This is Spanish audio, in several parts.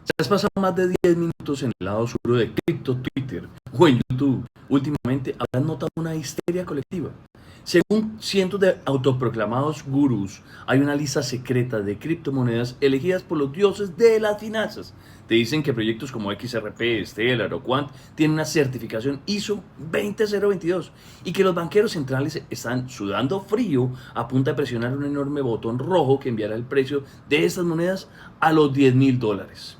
Si has pasado más de 10 minutos en el lado oscuro de cripto Twitter o en YouTube, últimamente habrás notado una histeria colectiva. Según cientos de autoproclamados gurús, hay una lista secreta de criptomonedas elegidas por los dioses de las finanzas. Te dicen que proyectos como XRP, Stellar o Quant tienen una certificación ISO 20022 y que los banqueros centrales están sudando frío a punta de presionar un enorme botón rojo que enviará el precio de estas monedas a los $10,000.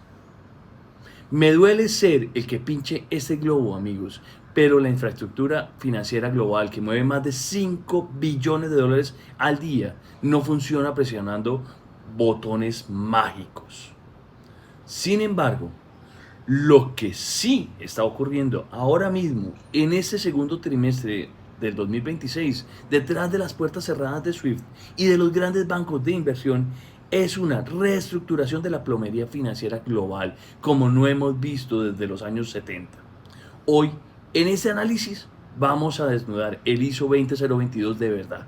Me duele ser el que pinche este globo, amigos, pero la infraestructura financiera global que mueve más de 5 billones de dólares al día no funciona presionando botones mágicos. Sin embargo, lo que sí está ocurriendo ahora mismo, en este segundo trimestre del 2026, detrás de las puertas cerradas de SWIFT y de los grandes bancos de inversión, es una reestructuración de la plomería financiera global, como no hemos visto desde los años 70. Hoy, en este análisis, vamos a desnudar el ISO 20022 de verdad.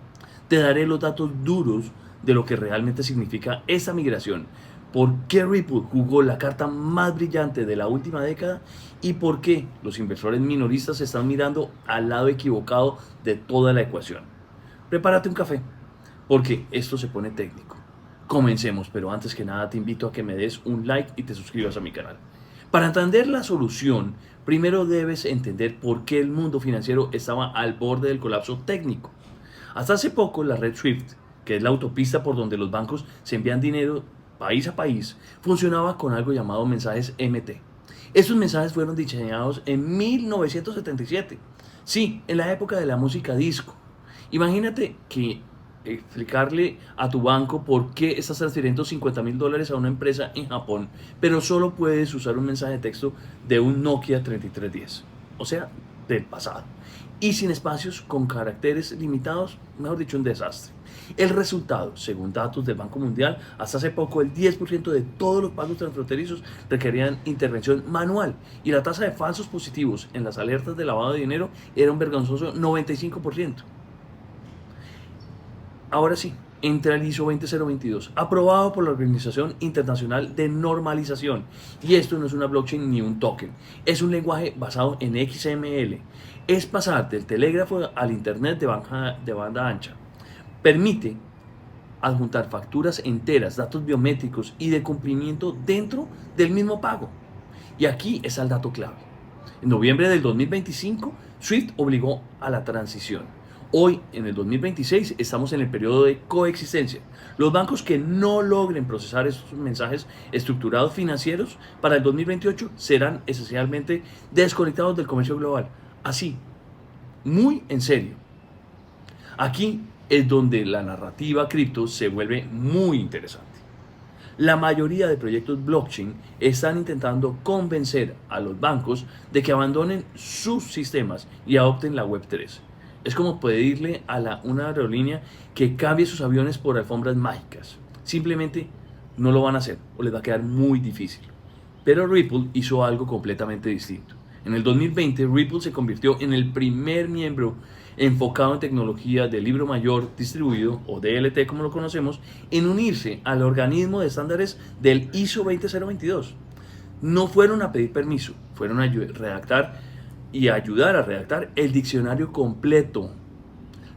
Te daré los datos duros de lo que realmente significa esta migración, por qué Ripple jugó la carta más brillante de la última década y por qué los inversores minoristas están mirando al lado equivocado de toda la ecuación. Prepárate un café, porque esto se pone técnico. Comencemos, pero antes que nada te invito a que me des un like y te suscribas a mi canal. Para entender la solución, primero debes entender por qué el mundo financiero estaba al borde del colapso técnico. Hasta hace poco, la red SWIFT, que es la autopista por donde los bancos se envían dinero país a país, funcionaba con algo llamado mensajes MT. Estos mensajes fueron diseñados en 1977, sí, en la época de la música disco. Imagínate que explicarle a tu banco por qué estás transfiriendo $50,000 a una empresa en Japón, pero solo puedes usar un mensaje de texto de un Nokia 3310, o sea, del pasado, y sin espacios, con caracteres limitados, mejor dicho, un desastre. El resultado, según datos del Banco Mundial, hasta hace poco el 10% de todos los pagos transfronterizos requerían intervención manual y la tasa de falsos positivos en las alertas de lavado de dinero era un vergonzoso 95%. Ahora sí, entra el ISO 20022, aprobado por la Organización Internacional de Normalización. Y esto no es una blockchain ni un token, es un lenguaje basado en XML. Es pasar del telégrafo al Internet de banda ancha. Permite adjuntar facturas enteras, datos biométricos y de cumplimiento dentro del mismo pago. Y aquí está el dato clave. En noviembre del 2025, SWIFT obligó a la transición. Hoy, en el 2026, estamos en el periodo de coexistencia. Los bancos que no logren procesar estos mensajes estructurados financieros para el 2028 serán esencialmente desconectados del comercio global. Así, muy en serio. Aquí es donde la narrativa cripto se vuelve muy interesante. La mayoría de proyectos blockchain están intentando convencer a los bancos de que abandonen sus sistemas y adopten la Web3. Es como pedirle a una aerolínea que cambie sus aviones por alfombras mágicas. Simplemente no lo van a hacer o les va a quedar muy difícil. Pero Ripple hizo algo completamente distinto. En el 2020, Ripple se convirtió en el primer miembro enfocado en tecnología de libro mayor distribuido, o DLT como lo conocemos, en unirse al organismo de estándares del ISO 20022. No fueron a pedir permiso, fueron a redactar y a ayudar a redactar el diccionario completo.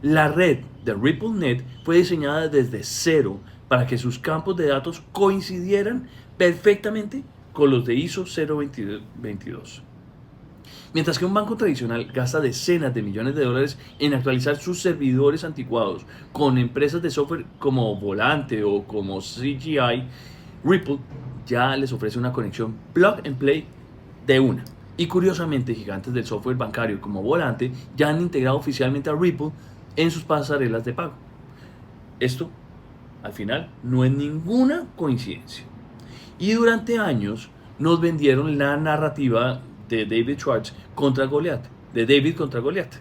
La red de RippleNet fue diseñada desde cero para que sus campos de datos coincidieran perfectamente con los de ISO 022. Mientras que un banco tradicional gasta decenas de millones de dólares en actualizar sus servidores anticuados con empresas de software como Volante o como CGI, Ripple ya les ofrece una conexión plug and play de una. Y curiosamente, gigantes del software bancario como Volante ya han integrado oficialmente a Ripple en sus pasarelas de pago. Esto, al final, no es ninguna coincidencia. Y durante años nos vendieron la narrativa de David Schwartz contra Goliath, de David contra Goliath.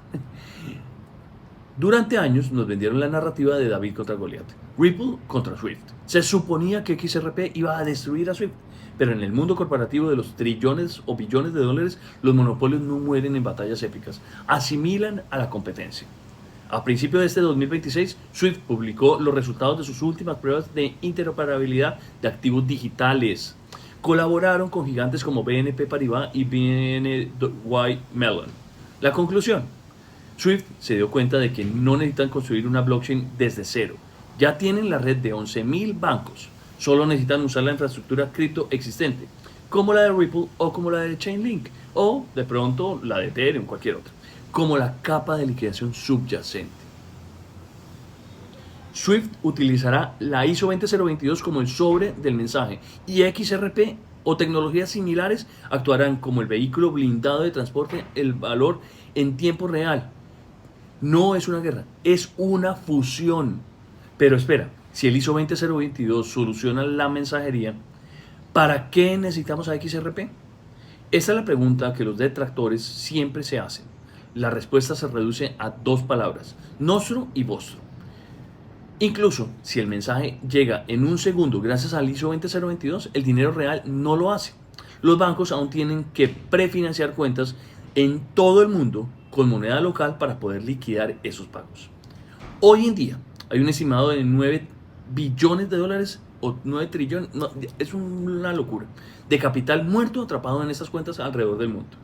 Durante años nos vendieron la narrativa de David contra Goliath, Ripple contra SWIFT. Se suponía que XRP iba a destruir a SWIFT, pero en el mundo corporativo de los trillones o billones de dólares, los monopolios no mueren en batallas épicas, asimilan a la competencia. A principios de este 2026, SWIFT publicó los resultados de sus últimas pruebas de interoperabilidad de activos digitales. colaboraron con gigantes como BNP Paribas y BNY Mellon. La conclusión: Swift se dio cuenta de que no necesitan construir una blockchain desde cero. Ya tienen la red de 11.000 bancos. Solo necesitan usar la infraestructura cripto existente, como la de Ripple o como la de Chainlink, o de pronto la de Ethereum, cualquier otra, como la capa de liquidación subyacente. Swift utilizará la ISO 20022 como el sobre del mensaje y XRP o tecnologías similares actuarán como el vehículo blindado de transporte el valor en tiempo real. No es una guerra, es una fusión. Pero espera, si el ISO 20022 soluciona la mensajería, ¿para qué necesitamos a XRP? Esta es la pregunta que los detractores siempre se hacen. La respuesta se reduce a dos palabras: nostro y vostro. Incluso si el mensaje llega en un segundo gracias al ISO 20022, el dinero real no lo hace. Los bancos aún tienen que prefinanciar cuentas en todo el mundo con moneda local para poder liquidar esos pagos. Hoy en día hay un estimado de 9 billones de dólares o 9 trillones, no, es una locura, de capital muerto atrapado en estas cuentas alrededor del mundo.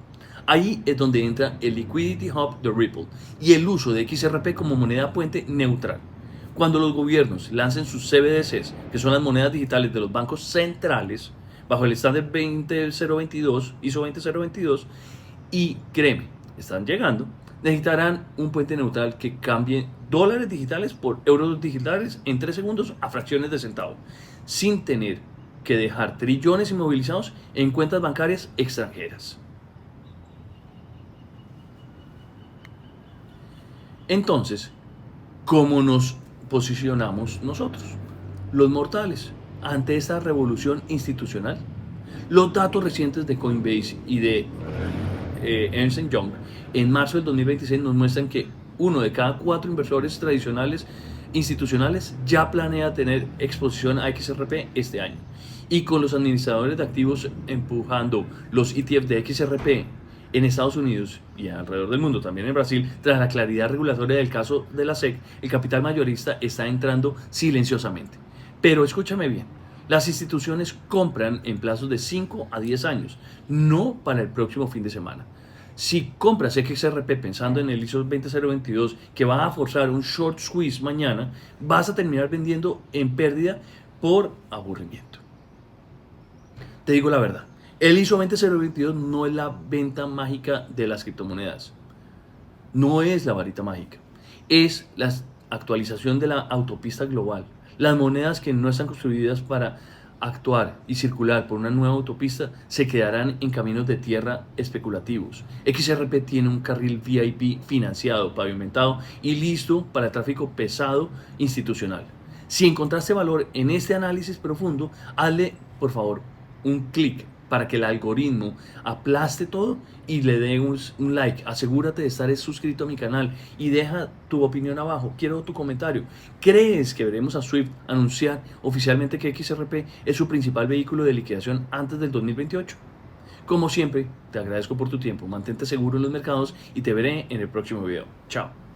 Ahí es donde entra el Liquidity Hub de Ripple y el uso de XRP como moneda puente neutral. Cuando los gobiernos lancen sus CBDCs, que son las monedas digitales de los bancos centrales, bajo el estándar 20022, ISO 20022, y créeme, están llegando, necesitarán un puente neutral que cambie dólares digitales por euros digitales en 3 segundos a fracciones de centavo, sin tener que dejar trillones inmovilizados en cuentas bancarias extranjeras. Entonces, ¿cómo nos posicionamos nosotros, los mortales, ante esta revolución institucional? Los datos recientes de Coinbase y de Ernst Young en marzo del 2026 nos muestran que 1 de cada 4 inversores tradicionales institucionales ya planea tener exposición a XRP este año. Y con los administradores de activos empujando los ETF de XRP en Estados Unidos y alrededor del mundo, también en Brasil, tras la claridad regulatoria del caso de la SEC, el capital mayorista está entrando silenciosamente. Pero escúchame bien, las instituciones compran en plazos de 5 a 10 años, no para el próximo fin de semana. Si compras XRP pensando en el ISO 20022 que va a forzar un short squeeze mañana, vas a terminar vendiendo en pérdida por aburrimiento. Te digo la verdad, el ISO 20022 no es la venta mágica de las criptomonedas. No es la varita mágica. Es la actualización de la autopista global. Las monedas que no están construidas para actuar y circular por una nueva autopista se quedarán en caminos de tierra especulativos. XRP tiene un carril VIP financiado, pavimentado y listo para el tráfico pesado institucional. Si encontraste valor en este análisis profundo, hazle por favor un clic para que el algoritmo aplaste todo y le dé un like. Asegúrate de estar suscrito a mi canal y deja tu opinión abajo. Quiero tu comentario. ¿Crees que veremos a Swift anunciar oficialmente que XRP es su principal vehículo de liquidación antes del 2028? Como siempre, te agradezco por tu tiempo. Mantente seguro en los mercados y te veré en el próximo video. Chao.